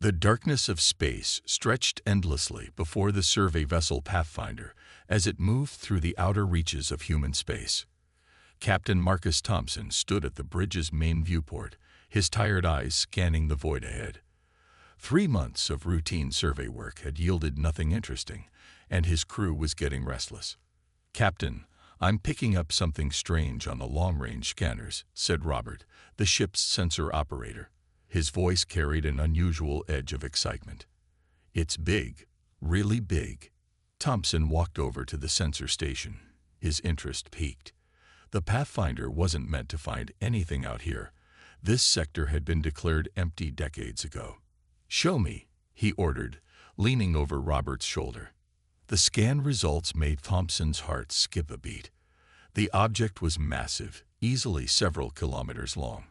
The darkness of space stretched endlessly before the survey vessel Pathfinder as it moved through the outer reaches of human space. Captain Marcus Thompson stood at the bridge's main viewport, his tired eyes scanning the void ahead. 3 months of routine survey work had yielded nothing interesting, and his crew was getting restless. "Captain, I'm picking up something strange on the long-range scanners," said Robert, the ship's sensor operator. His voice carried an unusual edge of excitement. "It's big, really big." Thompson walked over to the sensor station. His interest piqued. The Pathfinder wasn't meant to find anything out here. This sector had been declared empty decades ago. "Show me," he ordered, leaning over Robert's shoulder. The scan results made Thompson's heart skip a beat. The object was massive, easily several kilometers long.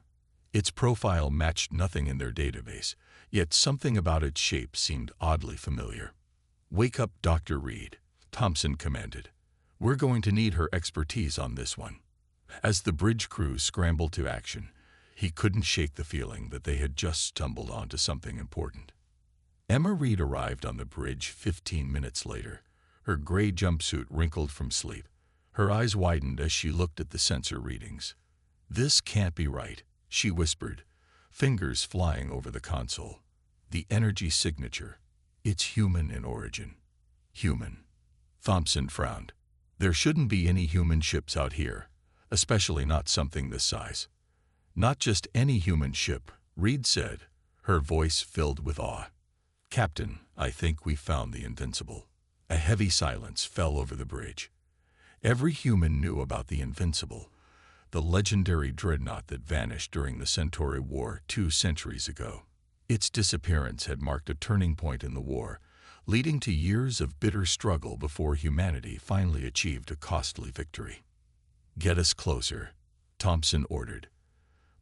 Its profile matched nothing in their database, yet something about its shape seemed oddly familiar. "Wake up Dr. Reed," Thompson commanded. "We're going to need her expertise on this one." As the bridge crew scrambled to action, he couldn't shake the feeling that they had just stumbled onto something important. Emma Reed arrived on the bridge 15 minutes later, her gray jumpsuit wrinkled from sleep. Her eyes widened as she looked at the sensor readings. "This can't be right," she whispered, fingers flying over the console. "The energy signature. It's human in origin." "Human?" Thompson frowned. "There shouldn't be any human ships out here, especially not something this size." "Not just any human ship," Reed said, her voice filled with awe. "Captain, I think we found the Invincible." A heavy silence fell over the bridge. Every human knew about the Invincible, the legendary dreadnought that vanished during the Centauri War 2 centuries ago. Its disappearance had marked a turning point in the war, leading to years of bitter struggle before humanity finally achieved a costly victory. "Get us closer," Thompson ordered.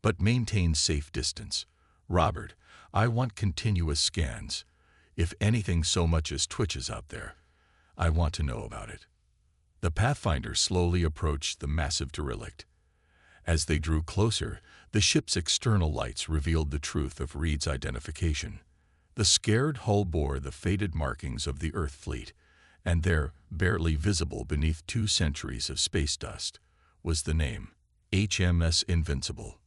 "But maintain safe distance. Robert, I want continuous scans. If anything so much as twitches out there, I want to know about it." The Pathfinder slowly approached the massive derelict. As they drew closer, the ship's external lights revealed the truth of Reed's identification. The scared hull bore the faded markings of the Earth fleet, and there, barely visible beneath 2 centuries of space dust, was the name, HMS Invincible.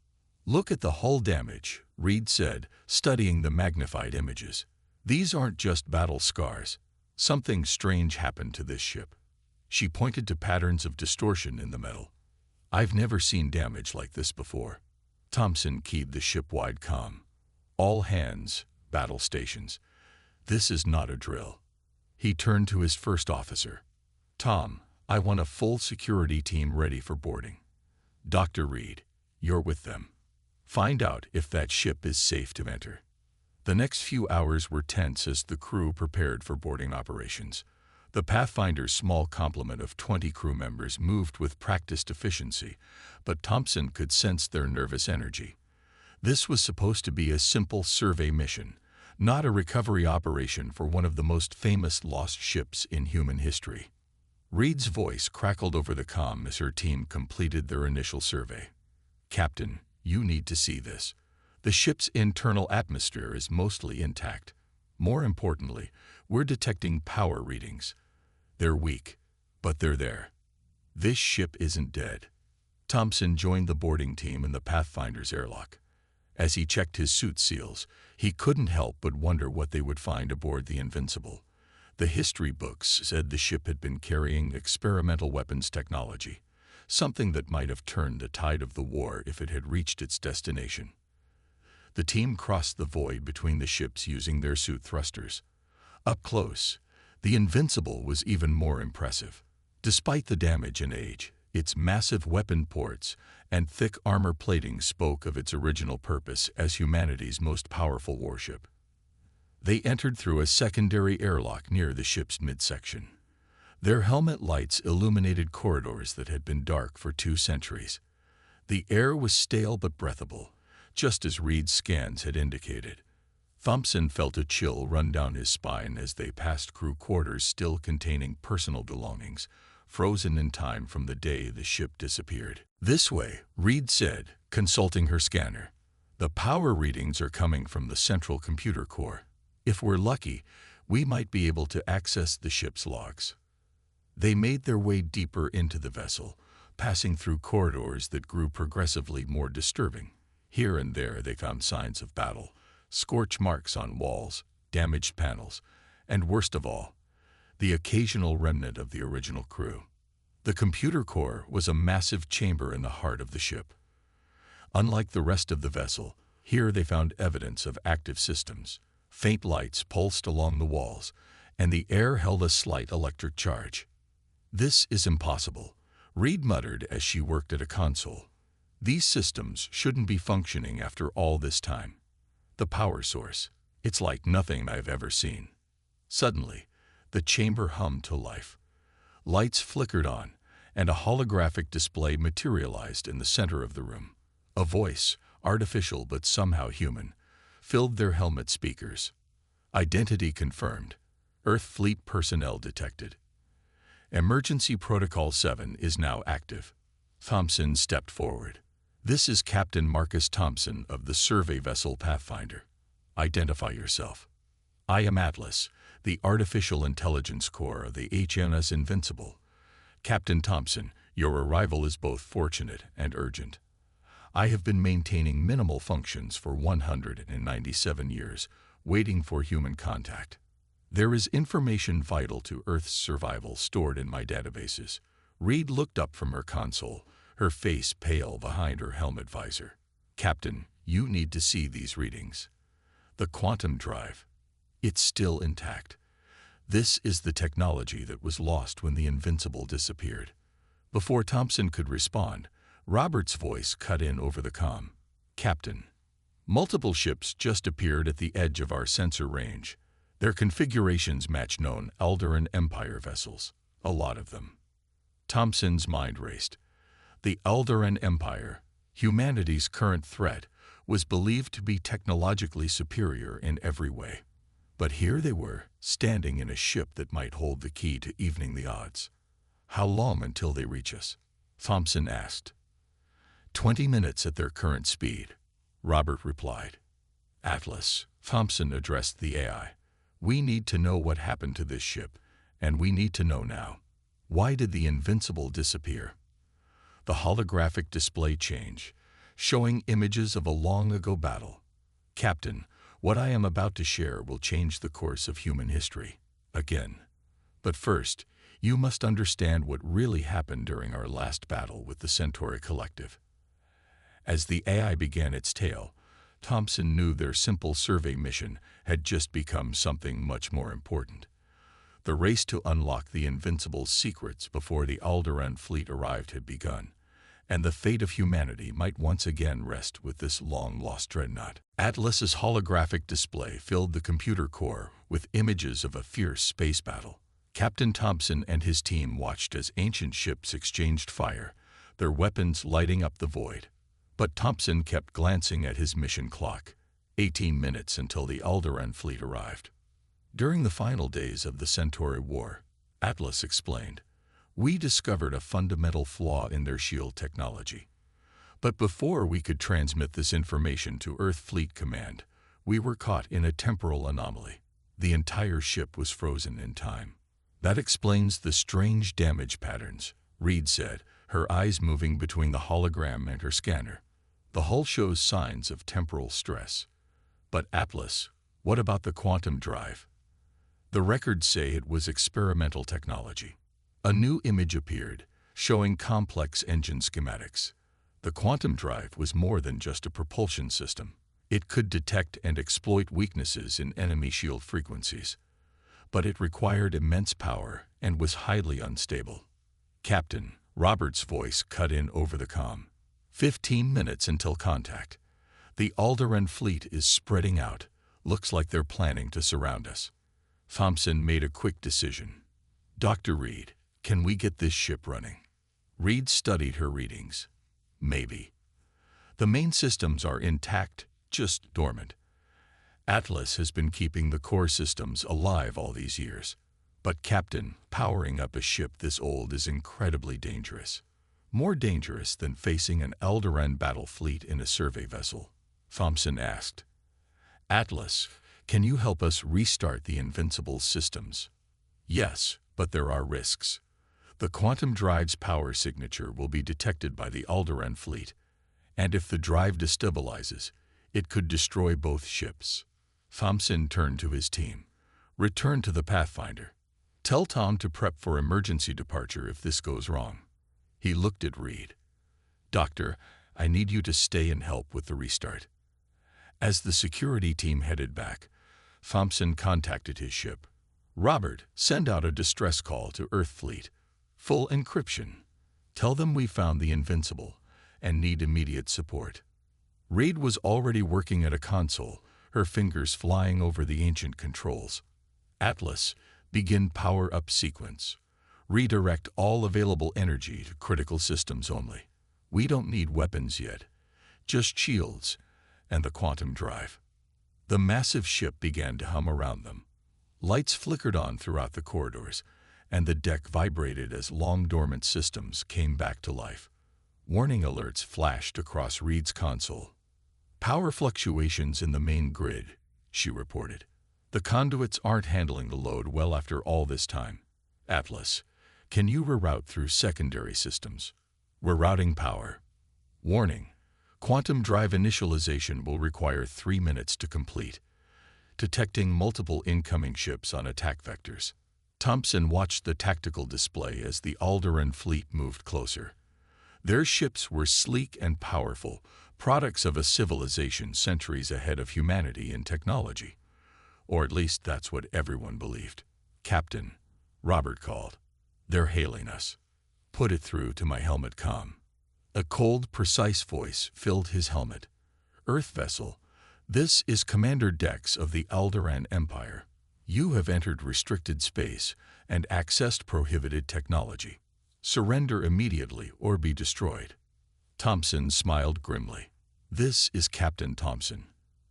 "Look at the hull damage," Reed said, studying the magnified images. "These aren't just battle scars. Something strange happened to this ship." She pointed to patterns of distortion in the metal. "I've never seen damage like this before." Thompson keyed the ship-wide comm. "All hands, battle stations. This is not a drill." He turned to his first officer. "Tom, I want a full security team ready for boarding. Dr. Reed, you're with them. Find out if that ship is safe to enter." The next few hours were tense as the crew prepared for boarding operations. The Pathfinder's small complement of 20 crew members moved with practiced efficiency, but Thompson could sense their nervous energy. This was supposed to be a simple survey mission, not a recovery operation for one of the most famous lost ships in human history. Reed's voice crackled over the comm as her team completed their initial survey. "Captain, you need to see this. The ship's internal atmosphere is mostly intact. More importantly, we're detecting power readings. They're weak, but they're there. This ship isn't dead." Thompson joined the boarding team in the Pathfinder's airlock. As he checked his suit seals, he couldn't help but wonder what they would find aboard the Invincible. The history books said the ship had been carrying experimental weapons technology, something that might have turned the tide of the war if it had reached its destination. The team crossed the void between the ships using their suit thrusters. Up close, the Invincible was even more impressive. Despite the damage and age, its massive weapon ports and thick armor plating spoke of its original purpose as humanity's most powerful warship. They entered through a secondary airlock near the ship's midsection. Their helmet lights illuminated corridors that had been dark for 2 centuries. The air was stale but breathable, just as Reed's scans had indicated. Thompson felt a chill run down his spine as they passed crew quarters still containing personal belongings, frozen in time from the day the ship disappeared. "This way," Reed said, consulting her scanner. "The power readings are coming from the central computer core." If we're lucky, we might be able to access the ship's logs. They made their way deeper into the vessel, passing through corridors that grew progressively more disturbing. Here and there they found signs of battle, scorch marks on walls, damaged panels, and worst of all, the occasional remnant of the original crew. The computer core was a massive chamber in the heart of the ship. Unlike the rest of the vessel, here they found evidence of active systems. Faint lights pulsed along the walls, and the air held a slight electric charge. "This is impossible," Reed muttered as she worked at a console. "These systems shouldn't be functioning after all this time. The power source, it's like nothing I've ever seen." Suddenly, the chamber hummed to life. Lights flickered on, and a holographic display materialized in the center of the room. A voice, artificial but somehow human, filled their helmet speakers. "Identity confirmed. Earth Fleet personnel detected. Emergency Protocol 7 is now active." Thompson stepped forward. "This is Captain Marcus Thompson of the survey vessel Pathfinder. Identify yourself." "I am Atlas, the artificial intelligence core of the HMS Invincible. Captain Thompson, your arrival is both fortunate and urgent. I have been maintaining minimal functions for 197 years, waiting for human contact. There is information vital to Earth's survival stored in my databases." Reed looked up from her console, her face pale behind her helmet visor. "Captain, you need to see these readings. The quantum drive. It's still intact. This is the technology that was lost when the Invincible disappeared." Before Thompson could respond, Robert's voice cut in over the comm. "Captain, multiple ships just appeared at the edge of our sensor range. Their configurations match known Alderaan Empire vessels, a lot of them." Thompson's mind raced. The Alderaan Empire, humanity's current threat, was believed to be technologically superior in every way. But here they were, standing in a ship that might hold the key to evening the odds. "How long until they reach us?" Thompson asked. 20 minutes at their current speed," Robert replied. "Atlas," Thompson addressed the AI, "we need to know what happened to this ship, and we need to know now. Why did the Invincible disappear?" The holographic display changed, showing images of a long-ago battle. "Captain, what I am about to share will change the course of human history. Again. But first, you must understand what really happened during our last battle with the Centauri Collective." As the AI began its tale, Thompson knew their simple survey mission had just become something much more important. The race to unlock the Invincible's secrets before the Alderaan fleet arrived had begun, and the fate of humanity might once again rest with this long-lost Dreadnought. Atlas's holographic display filled the computer core with images of a fierce space battle. Captain Thompson and his team watched as ancient ships exchanged fire, their weapons lighting up the void. But Thompson kept glancing at his mission clock, 18 minutes until the Alderaan fleet arrived. "During the final days of the Centauri War," Atlas explained, "we discovered a fundamental flaw in their shield technology. But before we could transmit this information to Earth Fleet Command, we were caught in a temporal anomaly. The entire ship was frozen in time." "That explains the strange damage patterns," Reed said, her eyes moving between the hologram and her scanner. "The hull shows signs of temporal stress. But Atlas, what about the quantum drive?" "The records say it was experimental technology." A new image appeared, showing complex engine schematics. The quantum drive was more than just a propulsion system. It could detect and exploit weaknesses in enemy shield frequencies. But it required immense power and was highly unstable. "Captain," Robert's voice cut in over the comm, 15 minutes until contact. The Alderaan fleet is spreading out. Looks like they're planning to surround us." Thompson made a quick decision. "Dr. Reed, can we get this ship running?" Reed studied her readings. "Maybe. The main systems are intact, just dormant. Atlas has been keeping the core systems alive all these years. But Captain, powering up a ship this old is incredibly dangerous. More dangerous than facing an Alderaan battle fleet in a survey vessel?" Thompson asked. "Atlas, Can you help us restart the Invincible systems? Yes, but there are risks. The quantum drive's power signature will be detected by the Alderaan fleet, and if the drive destabilizes, it could destroy both ships. Thompson turned to his team. Return to the Pathfinder. Tell Tom to prep for emergency departure if this goes wrong. He looked at Reed. Doctor, I need you to stay and help with the restart. As the security team headed back, Thompson contacted his ship. Robert, send out a distress call to Earth Fleet. Full encryption. Tell them we found the Invincible and need immediate support. Reed was already working at a console, her fingers flying over the ancient controls. Atlas, begin power-up sequence. Redirect all available energy to critical systems only. We don't need weapons yet, just shields and the quantum drive. The massive ship began to hum around them. Lights flickered on throughout the corridors, and the deck vibrated as long-dormant systems came back to life. Warning alerts flashed across Reed's console. Power fluctuations in the main grid, she reported. The conduits aren't handling the load well after all this time. Atlas, can you reroute through secondary systems? We're routing power. Warning, quantum drive initialization will require 3 minutes to complete. Detecting multiple incoming ships on attack vectors. Thompson watched the tactical display as the Alderaan fleet moved closer. Their ships were sleek and powerful, products of a civilization centuries ahead of humanity in technology. Or at least that's what everyone believed. Captain, Robert called. They're hailing us. Put it through to my helmet comm. A cold, precise voice filled his helmet. Earth vessel, this is Commander Dex of the Alderaan Empire. You have entered restricted space and accessed prohibited technology. Surrender immediately or be destroyed. Thompson smiled grimly. This is Captain Thompson.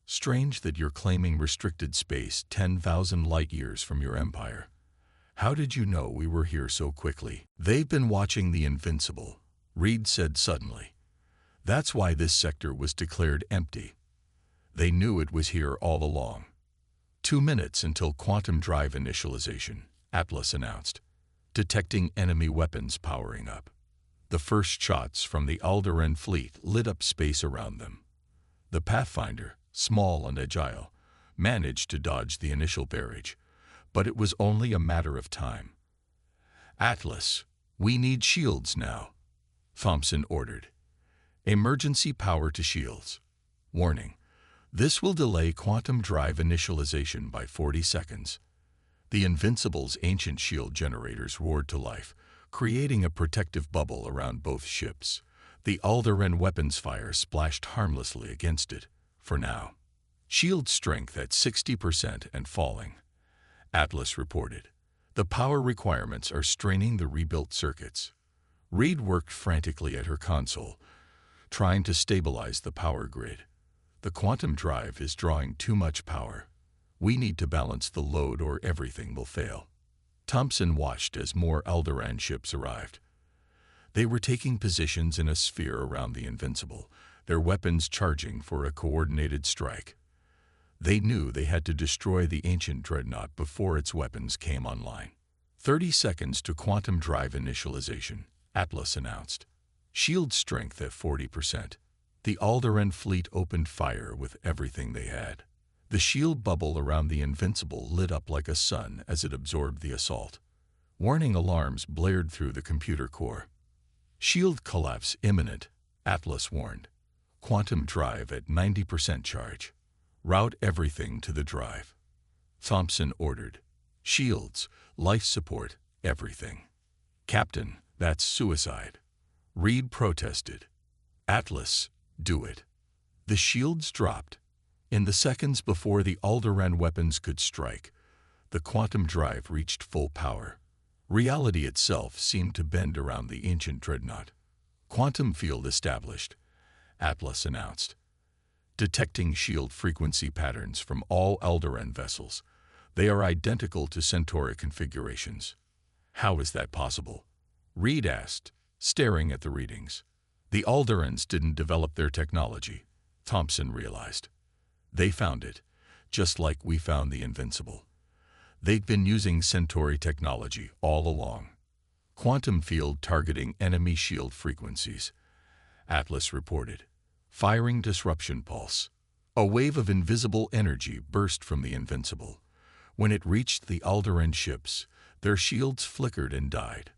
Strange that you're claiming restricted space 10,000 light-years from your empire. How did you know we were here so quickly? They've been watching the Invincible, Reed said suddenly. That's why this sector was declared empty. They knew it was here all along. 2 minutes until quantum drive initialization, Atlas announced, detecting enemy weapons powering up. The first shots from the Alderaan fleet lit up space around them. The Pathfinder, small and agile, managed to dodge the initial barrage, but it was only a matter of time. Atlas, we need shields now, Thompson ordered. Emergency power to shields. Warning, this will delay quantum drive initialization by 40 seconds. The Invincible's ancient shield generators roared to life, creating a protective bubble around both ships. The Alderaan weapons fire splashed harmlessly against it, for now. Shield strength at 60% and falling, Atlas reported. The power requirements are straining the rebuilt circuits. Reed worked frantically at her console, trying to stabilize the power grid. The quantum drive is drawing too much power. We need to balance the load or everything will fail. Thompson watched as more Alderaan ships arrived. They were taking positions in a sphere around the Invincible, their weapons charging for a coordinated strike. They knew they had to destroy the ancient Dreadnought before its weapons came online. 30 seconds to quantum drive initialization, Atlas announced. Shield strength at 40%. The Alderaan fleet opened fire with everything they had. The shield bubble around the Invincible lit up like a sun as it absorbed the assault. Warning alarms blared through the computer core. Shield collapse imminent, Atlas warned. Quantum drive at 90% charge. Route everything to the drive. Thompson ordered. Shields, life support, everything. Captain, that's suicide. Reed protested. Atlas, do it. The shields dropped. In the seconds before the Alderaan weapons could strike, the quantum drive reached full power. Reality itself seemed to bend around the ancient Dreadnought. Quantum field established, Atlas announced. Detecting shield frequency patterns from all Alderaan vessels. They are identical to Centauri configurations. How is that possible? Reed asked, staring at the readings. The Alderaans didn't develop their technology, Thompson realized. They found it, just like we found the Invincible. They'd been using Centauri technology all along. Quantum field targeting enemy shield frequencies, Atlas reported. Firing disruption pulse. A wave of invisible energy burst from the Invincible. When it reached the Alderaan ships, their shields flickered and died.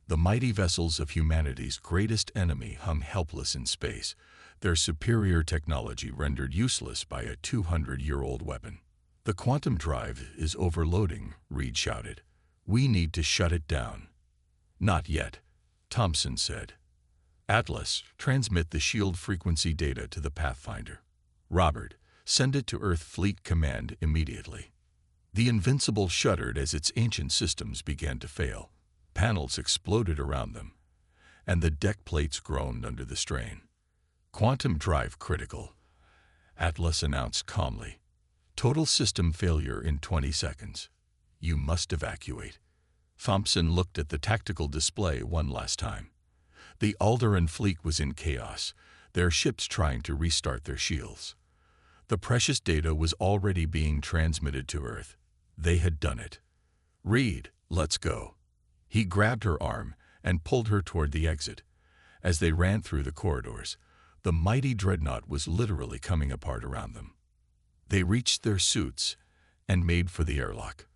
The mighty vessels of humanity's greatest enemy hung helpless in space, their superior technology rendered useless by a 200-year-old weapon. "The quantum drive is overloading," Reed shouted. "We need to shut it down." "Not yet," Thompson said. "Atlas, transmit the shield frequency data to the Pathfinder. Robert, send it to Earth Fleet Command immediately." The Invincible shuddered as its ancient systems began to fail. Panels exploded around them, and the deck plates groaned under the strain. "Quantum drive critical," Atlas announced calmly. "Total system failure in 20 seconds. You must evacuate." Thompson looked at the tactical display one last time. The Alderaan fleet was in chaos, their ships trying to restart their shields. The precious data was already being transmitted to Earth. They had done it. "Reed, let's go." He grabbed her arm and pulled her toward the exit. As they ran through the corridors, the mighty Dreadnought was literally coming apart around them. They reached their suits and made for the airlock.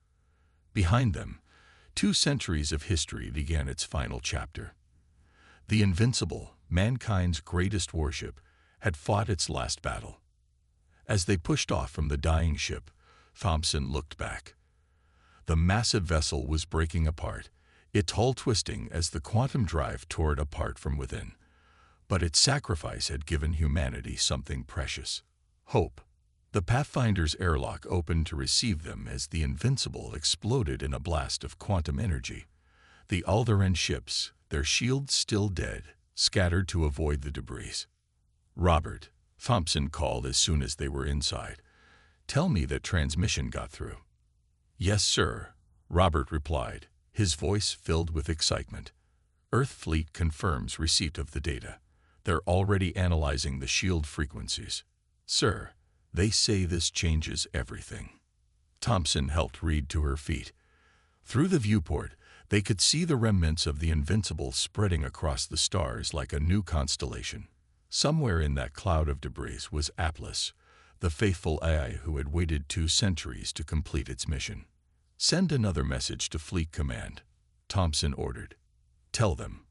Behind them, 2 centuries of history began its final chapter. The Invincible, mankind's greatest warship, had fought its last battle. As they pushed off from the dying ship, Thompson looked back. The massive vessel was breaking apart, its hull twisting as the quantum drive tore it apart from within. But its sacrifice had given humanity something precious: hope. The Pathfinder's airlock opened to receive them as the Invincible exploded in a blast of quantum energy. The Alderaan ships, their shields still dead, scattered to avoid the debris. "Robert," Thompson called as soon as they were inside. "Tell me that transmission got through." "Yes, sir," Robert replied, his voice filled with excitement. "Earth Fleet confirms receipt of the data. They're already analyzing the shield frequencies. Sir, they say this changes everything." Thompson helped Reed to her feet. Through the viewport, they could see the remnants of the Invincible spreading across the stars like a new constellation. Somewhere in that cloud of debris was Atlas, the faithful AI who had waited 2 centuries to complete its mission. "Send another message to Fleet Command," Thompson ordered. Tell them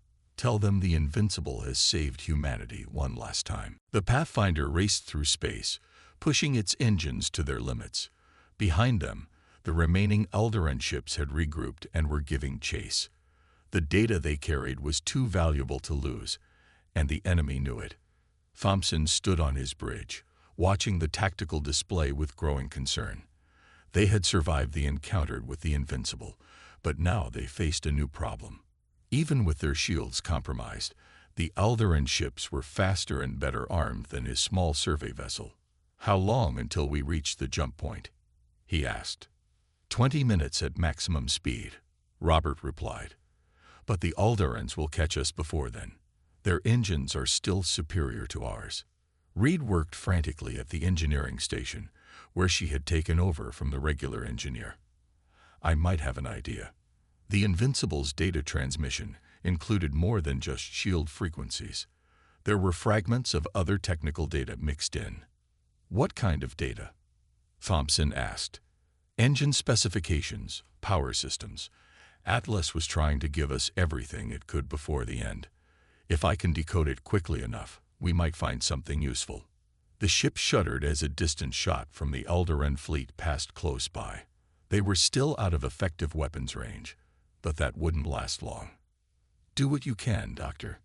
the Invincible has saved humanity one last time." The Pathfinder raced through space, pushing its engines to their limits. Behind them, the remaining Alderaan ships had regrouped and were giving chase. The data they carried was too valuable to lose, and the enemy knew it. Thompson stood on his bridge, watching the tactical display with growing concern. They had survived the encounter with the Invincible, but now they faced a new problem. Even with their shields compromised, the Alderaan ships were faster and better armed than his small survey vessel. "How long until we reach the jump point?" he asked. 20 minutes at maximum speed," Robert replied. "But the Alderaans will catch us before then. Their engines are still superior to ours." Reed worked frantically at the engineering station, where she had taken over from the regular engineer. "I might have an idea." The Invincible's data transmission included more than just shield frequencies. There were fragments of other technical data mixed in. "What kind of data?" Thompson asked. "Engine specifications, power systems. Atlas was trying to give us everything it could before the end. If I can decode it quickly enough, we might find something useful." The ship shuddered as a distant shot from the Alderaan fleet passed close by. They were still out of effective weapons range, but that wouldn't last long. "Do what you can, Doctor.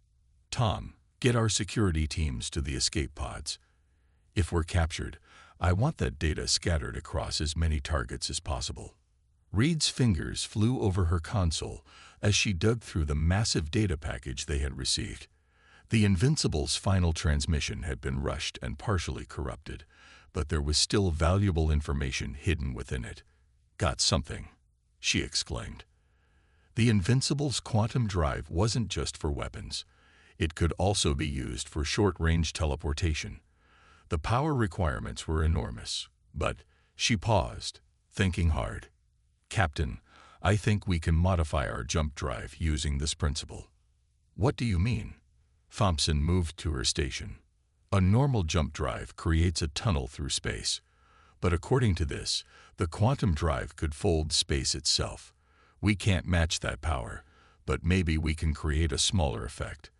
Tom, get our security teams to the escape pods. If we're captured, I want that data scattered across as many targets as possible." Reed's fingers flew over her console as she dug through the massive data package they had received. The Invincible's final transmission had been rushed and partially corrupted, but there was still valuable information hidden within it. "Got something," she exclaimed. The Invincible's quantum drive wasn't just for weapons. It could also be used for short-range teleportation. The power requirements were enormous, but She paused, thinking hard. "Captain, I think we can modify our jump drive using this principle." "What do you mean?" Thompson moved to her station. "A normal jump drive creates a tunnel through space. But according to this, the quantum drive could fold space itself. We can't match that power, but maybe we can create a smaller effect.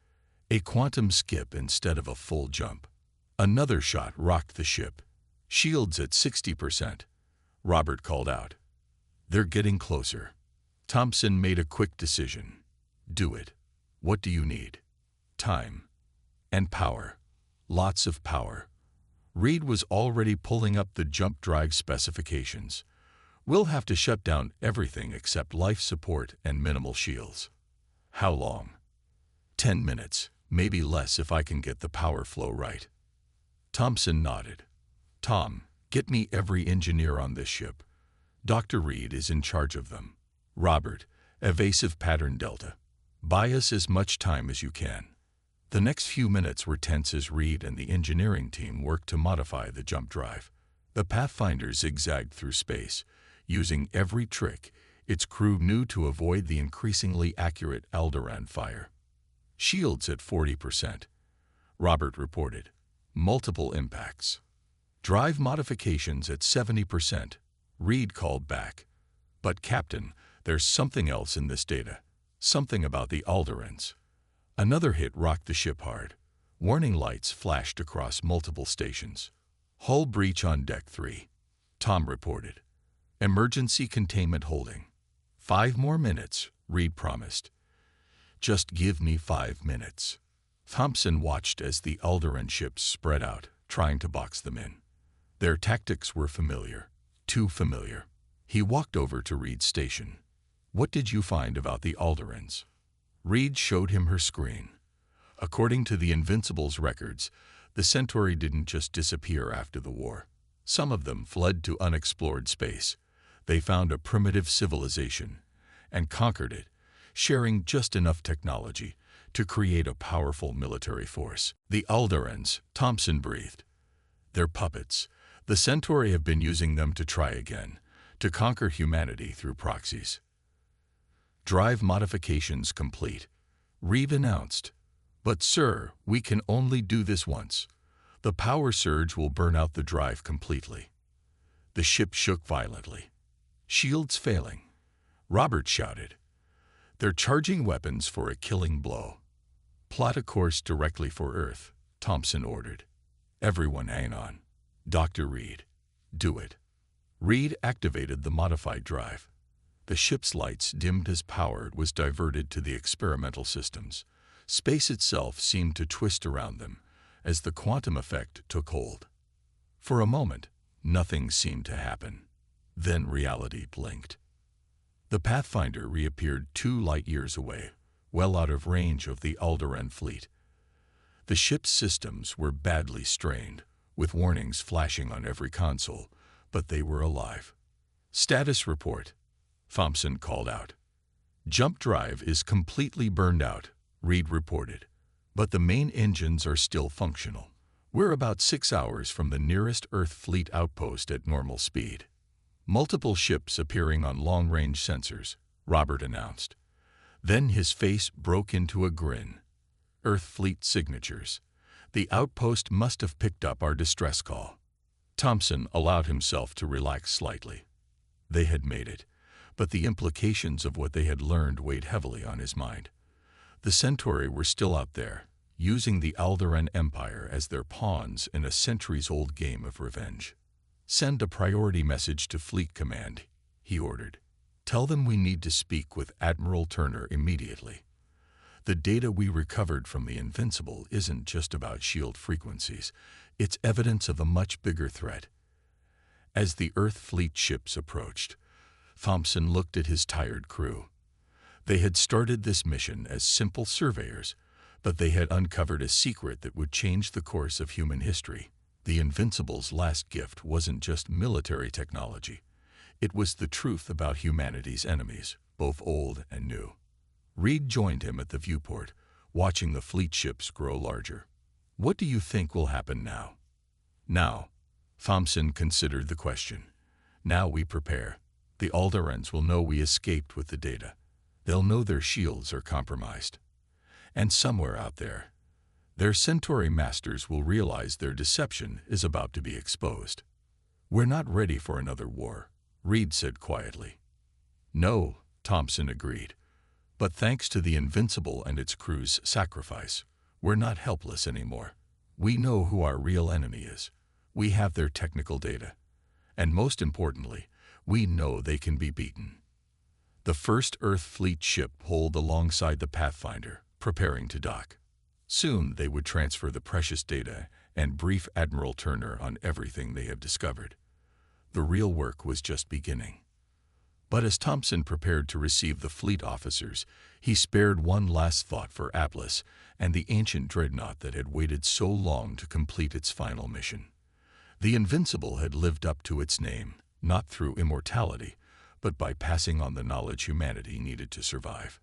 A quantum skip instead of a full jump." Another shot rocked the ship. "Shields at 60%. Robert called out. "They're getting closer." Thompson made a quick decision. "Do it. What do you need?" "Time. And power. Lots of power." Reed was already pulling up the jump drive specifications. "We'll have to shut down everything except life support and minimal shields." "How long?" 10 minutes, maybe less if I can get the power flow right." Thompson nodded. "Tom, get me every engineer on this ship. Dr. Reed is in charge of them. Robert, evasive pattern delta. Buy us as much time as you can." The next few minutes were tense as Reed and the engineering team worked to modify the jump drive. The Pathfinder zigzagged through space, using every trick its crew knew to avoid the increasingly accurate Alderaan fire. "Shields at 40%. Robert reported. "Multiple impacts." "Drive modifications at 70%. Reed called back. "But Captain, there's something else in this data. Something about the Alderaans." Another hit rocked the ship hard. Warning lights flashed across multiple stations. "Hull breach on Deck 3. Tom reported. "Emergency containment holding." 5 more minutes, Reed promised. "Just give me 5 minutes." Thompson watched as the Alderaan ships spread out, trying to box them in. Their tactics were familiar. Too familiar. He walked over to Reed's station. "What did you find about the Alderaans?" Reed showed him her screen. According to the Invincible's records, the Centauri didn't just disappear after the war. Some of them fled to unexplored space. They found a primitive civilization and conquered it, sharing just enough technology to create a powerful military force. "The Alderaans," Thompson breathed. "They're puppets. The Centauri have been using them to try again, to conquer humanity through proxies." "Drive modifications complete," Reed announced. "But sir, we can only do this once. The power surge will burn out the drive completely." The ship shook violently. "Shields failing," Robert shouted. "They're charging weapons for a killing blow." "Plot a course directly for Earth," Thompson ordered. "Everyone hang on. Dr. Reed, do it." Reed activated the modified drive. The ship's lights dimmed as power was diverted to the experimental systems. Space itself seemed to twist around them as the quantum effect took hold. For a moment, nothing seemed to happen. Then reality blinked. The Pathfinder reappeared 2 light-years away, well out of range of the Alderaan fleet. The ship's systems were badly strained, with warnings flashing on every console, but they were alive. "Status report," Thompson called out. "Jump drive is completely burned out," Reed reported. "But the main engines are still functional. We're about 6 hours from the nearest Earth fleet outpost at normal speed." "Multiple ships appearing on long-range sensors," Robert announced. Then his face broke into a grin. "Earth fleet signatures. The outpost must have picked up our distress call." Thompson allowed himself to relax slightly. They had made it, but the implications of what they had learned weighed heavily on his mind. The Centauri were still out there, using the Alderaan Empire as their pawns in a centuries-old game of revenge. "Send a priority message to Fleet Command," he ordered. "Tell them we need to speak with Admiral Turner immediately. The data we recovered from the Invincible isn't just about shield frequencies. It's evidence of a much bigger threat." As the Earth fleet ships approached, Thompson looked at his tired crew. They had started this mission as simple surveyors, but they had uncovered a secret that would change the course of human history. The Invincible's last gift wasn't just military technology. It was the truth about humanity's enemies, both old and new. Reed joined him at the viewport, watching the fleet ships grow larger. "What do you think will happen now?" "Now," Thompson considered the question. Now we prepare. The Alderans will know we escaped with the data. They'll know their shields are compromised. And somewhere out there, their Centauri masters will realize their deception is about to be exposed. We're not ready for another war, Reed said quietly. No, Thompson agreed. But thanks to the Invincible and its crew's sacrifice, we're not helpless anymore. We know who our real enemy is. We have their technical data. And most importantly, we know they can be beaten. The first Earth Fleet ship pulled alongside the Pathfinder, preparing to dock. Soon they would transfer the precious data and brief Admiral Turner on everything they have discovered. The real work was just beginning. But as Thompson prepared to receive the fleet officers, he spared one last thought for Atlas and the ancient Dreadnought that had waited so long to complete its final mission. The Invincible had lived up to its name, not through immortality, but by passing on the knowledge humanity needed to survive.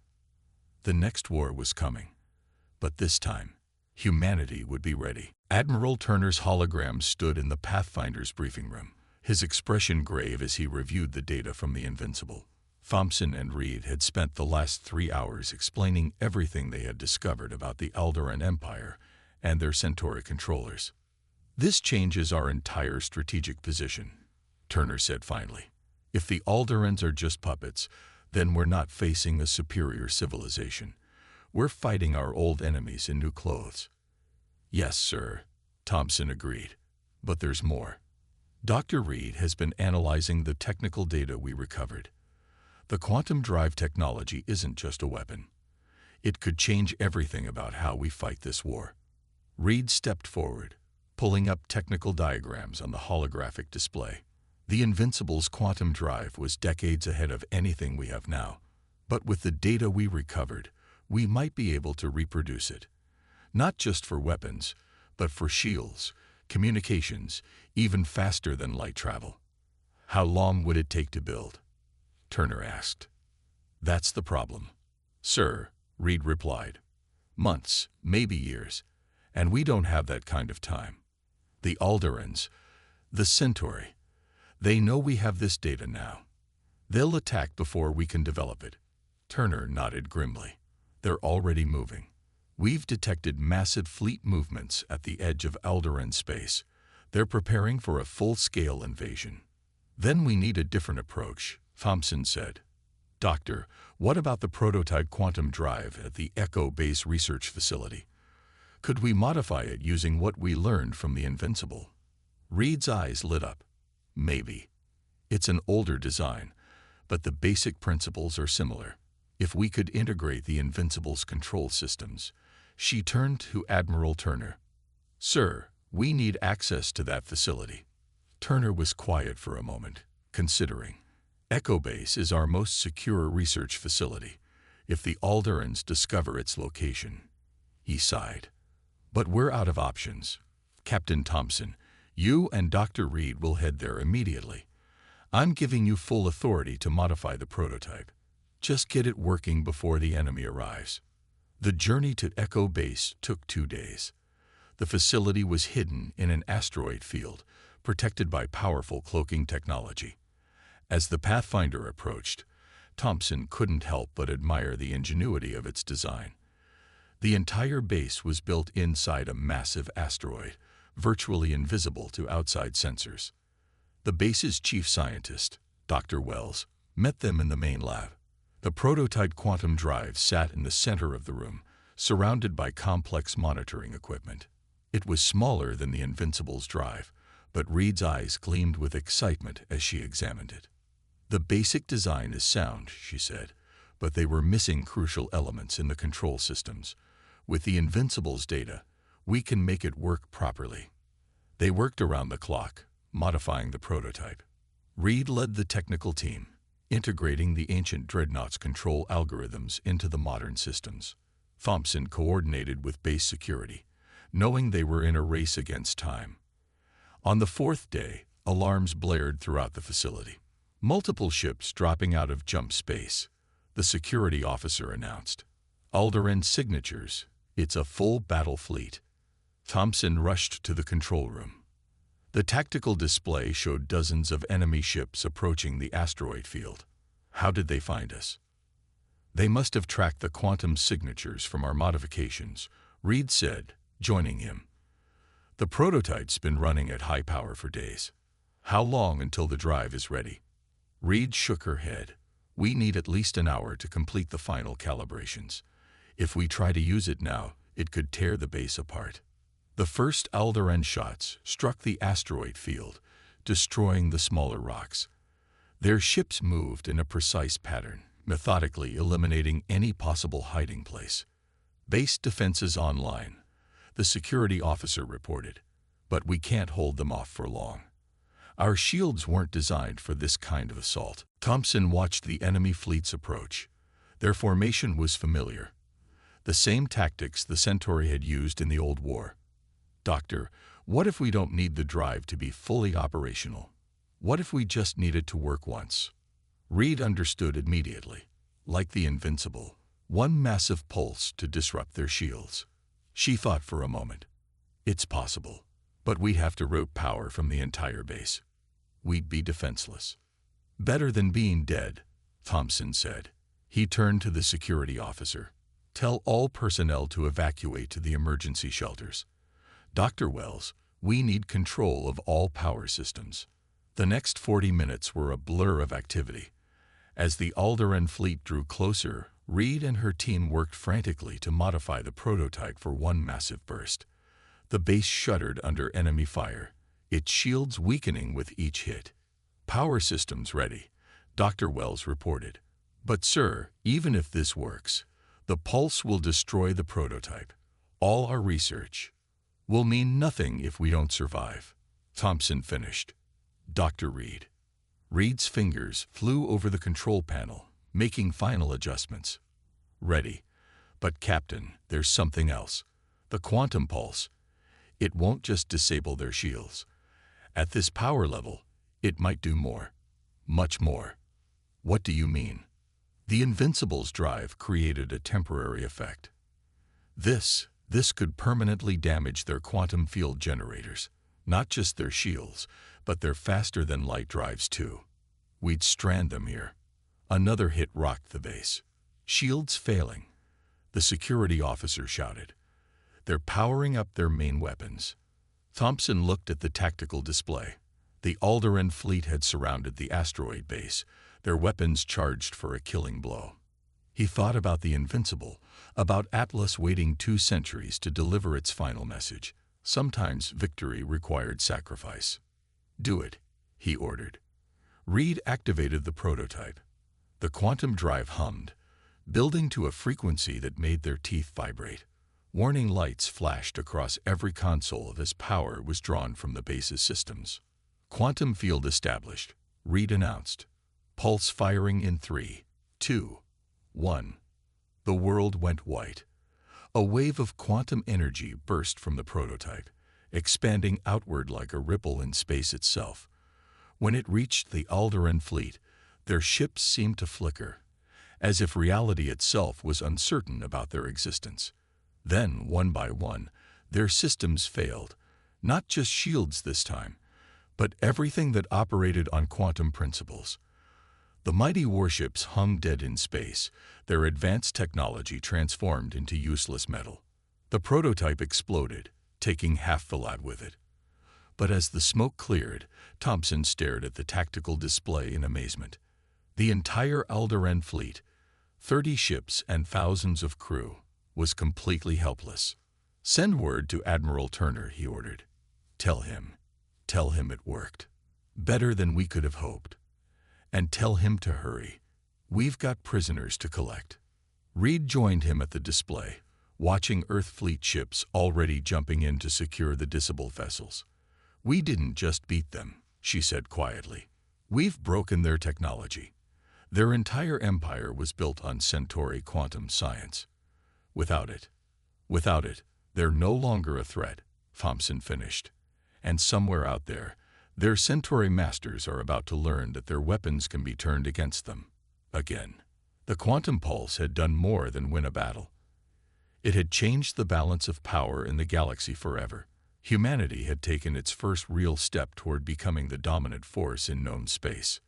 The next war was coming, but this time, humanity would be ready. Admiral Turner's hologram stood in the Pathfinder's briefing room, his expression grave as he reviewed the data from the Invincible. Thompson and Reed had spent the last 3 hours explaining everything they had discovered about the Alderan Empire and their Centauri controllers. This changes our entire strategic position, Turner said finally. If the Alderans are just puppets, then we're not facing a superior civilization. We're fighting our old enemies in new clothes. Yes, sir, Thompson agreed. But there's more. Dr. Reed has been analyzing the technical data we recovered. The quantum drive technology isn't just a weapon. It could change everything about how we fight this war. Reed stepped forward, pulling up technical diagrams on the holographic display. The Invincible's quantum drive was decades ahead of anything we have now. But with the data we recovered, we might be able to reproduce it. Not just for weapons, but for shields, communications, even faster than light travel. How long would it take to build? Turner asked. That's the problem, sir, Reed replied. Months, maybe years, and we don't have that kind of time. The Alderans, the Centauri, they know we have this data now. They'll attack before we can develop it. Turner nodded grimly. They're already moving. We've detected massive fleet movements at the edge of Alderan space. They're preparing for a full-scale invasion. Then we need a different approach, Thompson said. Doctor, what about the prototype quantum drive at the Echo Base Research Facility? Could we modify it using what we learned from the Invincible? Reed's eyes lit up. Maybe. It's an older design, but the basic principles are similar. If we could integrate the Invincible's control systems. She turned to Admiral Turner. Sir, we need access to that facility. Turner was quiet for a moment, considering. Echo Base is our most secure research facility. If the Alderans discover its location. He sighed. But we're out of options. Captain Thompson, you and Dr. Reed will head there immediately. I'm giving you full authority to modify the prototype. Just get it working before the enemy arrives. The journey to Echo Base took 2 days. The facility was hidden in an asteroid field, protected by powerful cloaking technology. As the Pathfinder approached, Thompson couldn't help but admire the ingenuity of its design. The entire base was built inside a massive asteroid, virtually invisible to outside sensors. The base's chief scientist, Dr. Wells, met them in the main lab. The prototype quantum drive sat in the center of the room, surrounded by complex monitoring equipment. It was smaller than the Invincible's drive, but Reed's eyes gleamed with excitement as she examined it. The basic design is sound, she said, but they were missing crucial elements in the control systems. With the Invincible's data, we can make it work properly. They worked around the clock, modifying the prototype. Reed led the technical team, integrating the ancient Dreadnought's control algorithms into the modern systems. Thompson coordinated with base security, knowing they were in a race against time. On the 4th day, alarms blared throughout the facility. Multiple ships dropping out of jump space, the security officer announced. Alderan signatures, it's a full battle fleet. Thompson rushed to the control room. The tactical display showed dozens of enemy ships approaching the asteroid field. How did they find us? They must have tracked the quantum signatures from our modifications, Reed said, joining him. The prototype's been running at high power for days. How long until the drive is ready? Reed shook her head. We need at least an hour to complete the final calibrations. If we try to use it now, it could tear the base apart. The first Alderaan shots struck the asteroid field, destroying the smaller rocks. Their ships moved in a precise pattern, methodically eliminating any possible hiding place. Base defenses online, the security officer reported, but we can't hold them off for long. Our shields weren't designed for this kind of assault. Thompson watched the enemy fleets approach. Their formation was familiar. The same tactics the Centauri had used in the old war. Doctor, what if we don't need the drive to be fully operational? What if we just need it to work once? Reed understood immediately. Like the Invincible, one massive pulse to disrupt their shields. She thought for a moment. It's possible, but we'd have to route power from the entire base. We'd be defenseless. Better than being dead, Thompson said. He turned to the security officer. Tell all personnel to evacuate to the emergency shelters. Dr. Wells, we need control of all power systems. The next 40 minutes were a blur of activity. As the Alderaan fleet drew closer, Reed and her team worked frantically to modify the prototype for one massive burst. The base shuddered under enemy fire, its shields weakening with each hit. Power systems ready, Dr. Wells reported. But sir, even if this works, the pulse will destroy the prototype. All our research will mean nothing if we don't survive. Thompson finished. Dr. Reed. Reed's fingers flew over the control panel, making final adjustments. Ready. But Captain, there's something else. The quantum pulse. It won't just disable their shields. At this power level, it might do more. Much more. What do you mean? The Invincible's drive created a temporary effect. This could permanently damage their quantum field generators. Not just their shields, but their faster-than-light drives too. We'd strand them here. Another hit rocked the base. Shields failing. The security officer shouted. They're powering up their main weapons. Thompson looked at the tactical display. The Alderaan fleet had surrounded the asteroid base, their weapons charged for a killing blow. He thought about the Invincible, about Atlas waiting 2 centuries to deliver its final message. Sometimes victory required sacrifice. Do it, he ordered. Reed activated the prototype. The quantum drive hummed, building to a frequency that made their teeth vibrate. Warning lights flashed across every console as power was drawn from the base's systems. Quantum field established, Reed announced. Pulse firing in 3, 2, 1. The world went white. A wave of quantum energy burst from the prototype, expanding outward like a ripple in space itself. When it reached the Alderaan fleet, their ships seemed to flicker, as if reality itself was uncertain about their existence. Then, one by one, their systems failed, not just shields this time, but everything that operated on quantum principles. The mighty warships hung dead in space, their advanced technology transformed into useless metal. The prototype exploded, taking half the lab with it. But as the smoke cleared, Thompson stared at the tactical display in amazement. The entire Alderaan fleet, 30 ships and thousands of crew, was completely helpless. Send word to Admiral Turner, he ordered. Tell him it worked. Better than we could have hoped. And tell him to hurry. We've got prisoners to collect. Reed joined him at the display, watching Earth fleet ships already jumping in to secure the disabled vessels. We didn't just beat them, she said quietly. We've broken their technology. Their entire empire was built on Centauri quantum science. Without it, they're no longer a threat, Thompson finished. And somewhere out there, their Centauri masters are about to learn that their weapons can be turned against them. Again. The quantum pulse had done more than win a battle. It had changed the balance of power in the galaxy forever. Humanity had taken its first real step toward becoming the dominant force in known space,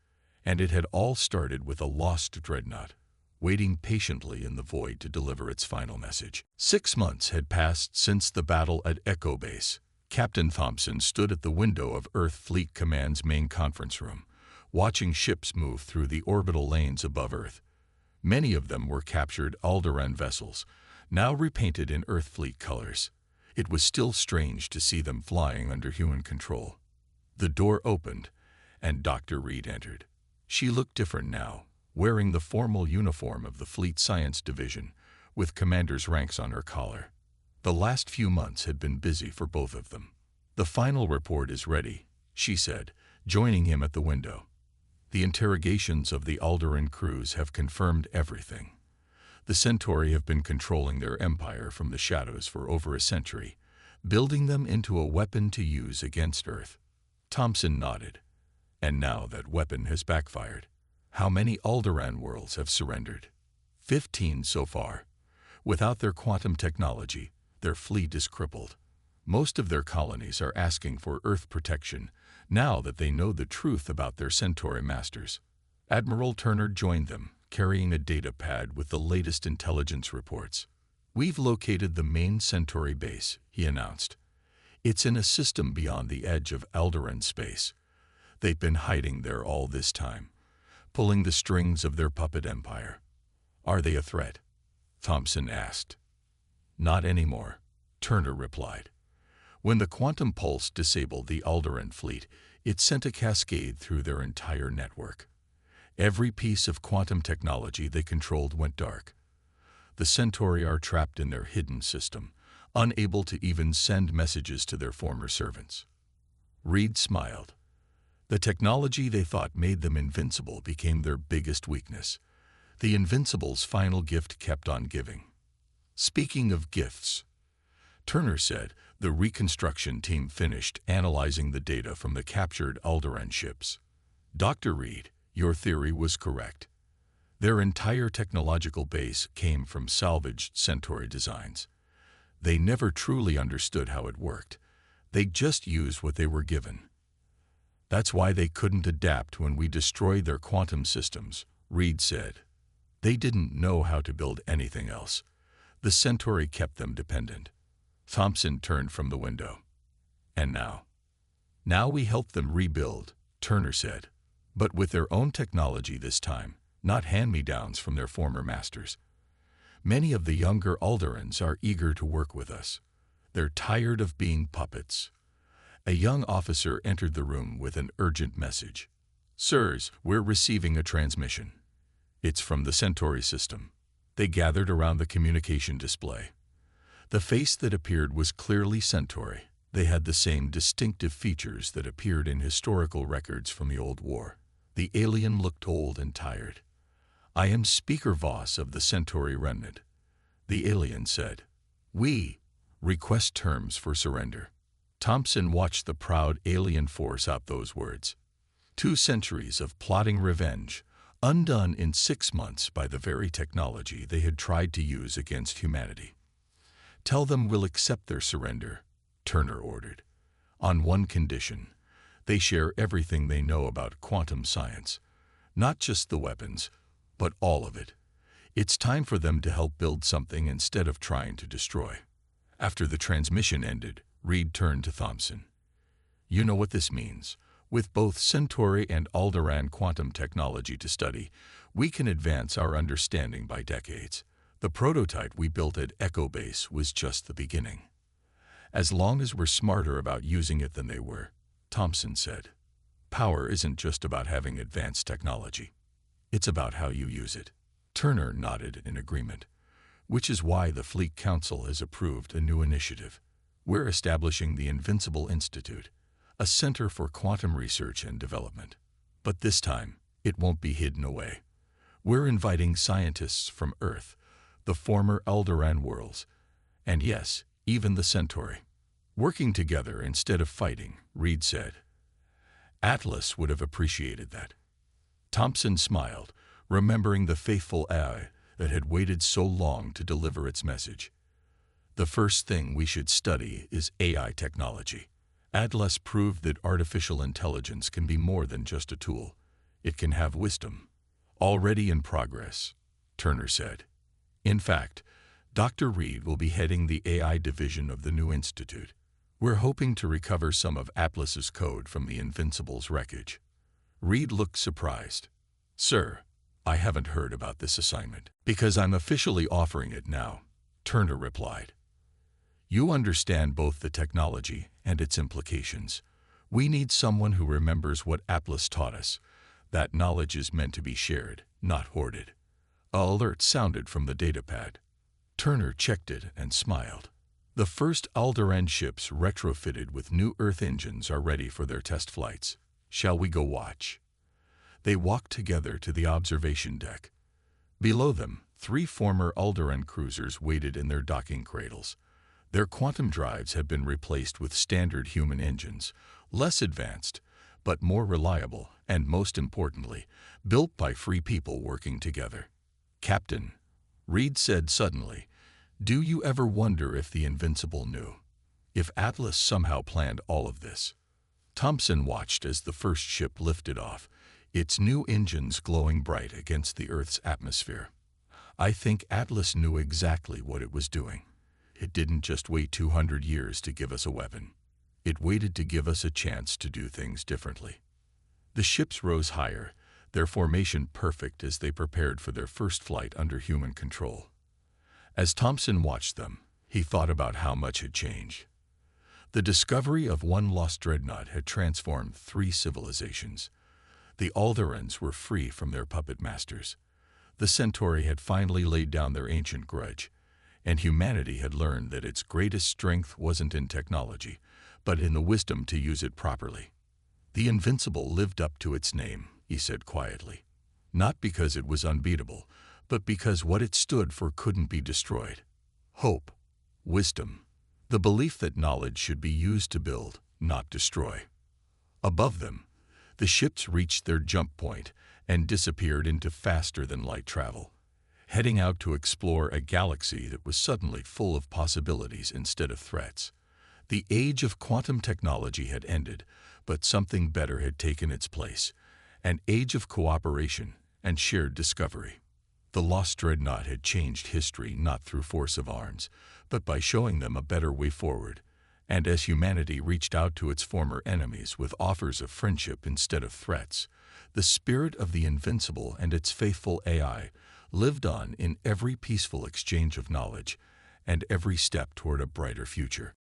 and it had all started with a lost Dreadnought, waiting patiently in the void to deliver its final message. 6 months had passed since the battle at Echo Base. Captain Thompson stood at the window of Earth Fleet Command's main conference room, watching ships move through the orbital lanes above Earth. Many of them were captured Alderaan vessels, now repainted in Earth Fleet colors. It was still strange to see them flying under human control. The door opened, and Dr. Reed entered. She looked different now, wearing the formal uniform of the Fleet Science Division, with commander's ranks on her collar. The last few months had been busy for both of them. "The final report is ready," she said, joining him at the window. "The interrogations of the Alderaan crews have confirmed everything. The Centauri have been controlling their empire from the shadows for over a century, building them into a weapon to use against Earth." Thompson nodded. "And now that weapon has backfired. How many Alderaan worlds have surrendered?" 15 so far. Without their quantum technology, their fleet is crippled. Most of their colonies are asking for Earth protection now that they know the truth about their Centauri masters. Admiral Turner joined them, carrying a data pad with the latest intelligence reports. "We've located the main Centauri base," he announced. "It's in a system beyond the edge of Alderaan space. They've been hiding there all this time, pulling the strings of their puppet empire." "Are they a threat?" Thompson asked. "Not anymore," Turner replied. "When the quantum pulse disabled the Alderaan fleet, it sent a cascade through their entire network. Every piece of quantum technology they controlled went dark. The Centauri are trapped in their hidden system, unable to even send messages to their former servants." Reed smiled. "The technology they thought made them invincible became their biggest weakness. The Invincible's final gift kept on giving." "Speaking of gifts," Turner said, "the reconstruction team finished analyzing the data from the captured Alderaan ships. Dr. Reed, your theory was correct. Their entire technological base came from salvaged Centauri designs. They never truly understood how it worked. They just used what they were given. That's why they couldn't adapt when we destroyed their quantum systems," Reed said. "They didn't know how to build anything else. The Centauri kept them dependent." Thompson turned from the window. "And now?" "Now we help them rebuild," Turner said. "But with their own technology this time, not hand-me-downs from their former masters. Many of the younger Alderaans are eager to work with us. They're tired of being puppets." A young officer entered the room with an urgent message. "Sirs, we're receiving a transmission. It's from the Centauri system." They gathered around the communication display. The face that appeared was clearly Centauri. They had the same distinctive features that appeared in historical records from the Old War. The alien looked old and tired. "I am Speaker Voss of the Centauri Remnant," the alien said. "We request terms for surrender." Thompson watched the proud alien force out those words. 2 centuries of plotting revenge, undone in 6 months by the very technology they had tried to use against humanity. "Tell them we'll accept their surrender," Turner ordered. "On one condition: they share everything they know about quantum science. Not just the weapons, but all of it. It's time for them to help build something instead of trying to destroy." After the transmission ended, Reed turned to Thompson. "You know what this means. With both Centauri and Alderaan quantum technology to study, we can advance our understanding by decades. The prototype we built at Echo Base was just the beginning. As long as we're smarter about using it than they were," Thompson said. "Power isn't just about having advanced technology. It's about how you use it." Turner nodded in agreement, "which is why the Fleet Council has approved a new initiative. We're establishing the Invincible Institute, a center for quantum research and development. But this time, it won't be hidden away. We're inviting scientists from Earth, the former Alderaan worlds, and yes, even the Centauri. Working together instead of fighting," Reed said. "Atlas would have appreciated that." Thompson smiled, remembering the faithful AI that had waited so long to deliver its message. The first thing we should study is AI technology. Atlas proved that artificial intelligence can be more than just a tool. It can have wisdom. Already in progress, Turner said. In fact, Dr. Reed will be heading the AI division of the new institute. We're hoping to recover some of Atlas's code from the Invincible's wreckage. Reed looked surprised. Sir, I haven't heard about this assignment. Because I'm officially offering it now, Turner replied. You understand both the technology and its implications. We need someone who remembers what Atlas taught us. That knowledge is meant to be shared, not hoarded. An alert sounded from the datapad. Turner checked it and smiled. The first Alderaan ships retrofitted with new Earth engines are ready for their test flights. Shall we go watch? They walked together to the observation deck. Below them, 3 former Alderaan cruisers waited in their docking cradles. Their quantum drives had been replaced with standard human engines, less advanced, but more reliable, and most importantly, built by free people working together. Captain, Reed said suddenly, do you ever wonder if the Invincible knew? If Atlas somehow planned all of this? Thompson watched as the first ship lifted off, its new engines glowing bright against the Earth's atmosphere. I think Atlas knew exactly what it was doing. It didn't just wait 200 years to give us a weapon. It waited to give us a chance to do things differently. The ships rose higher, their formation perfect as they prepared for their first flight under human control. As Thompson watched them, he thought about how much had changed. The discovery of one lost Dreadnought had transformed 3 civilizations. The Alderaans were free from their puppet masters. The Centauri had finally laid down their ancient grudge, and humanity had learned that its greatest strength wasn't in technology, but in the wisdom to use it properly. The Invincible lived up to its name, he said quietly. Not because it was unbeatable, but because what it stood for couldn't be destroyed. Hope, wisdom, the belief that knowledge should be used to build, not destroy. Above them, the ships reached their jump point and disappeared into faster-than-light travel, heading out to explore a galaxy that was suddenly full of possibilities instead of threats. The age of quantum technology had ended, but something better had taken its place, an age of cooperation and shared discovery. The lost Dreadnought had changed history not through force of arms, but by showing them a better way forward. And as humanity reached out to its former enemies with offers of friendship instead of threats, the spirit of the Invincible and its faithful AI lived on in every peaceful exchange of knowledge and every step toward a brighter future.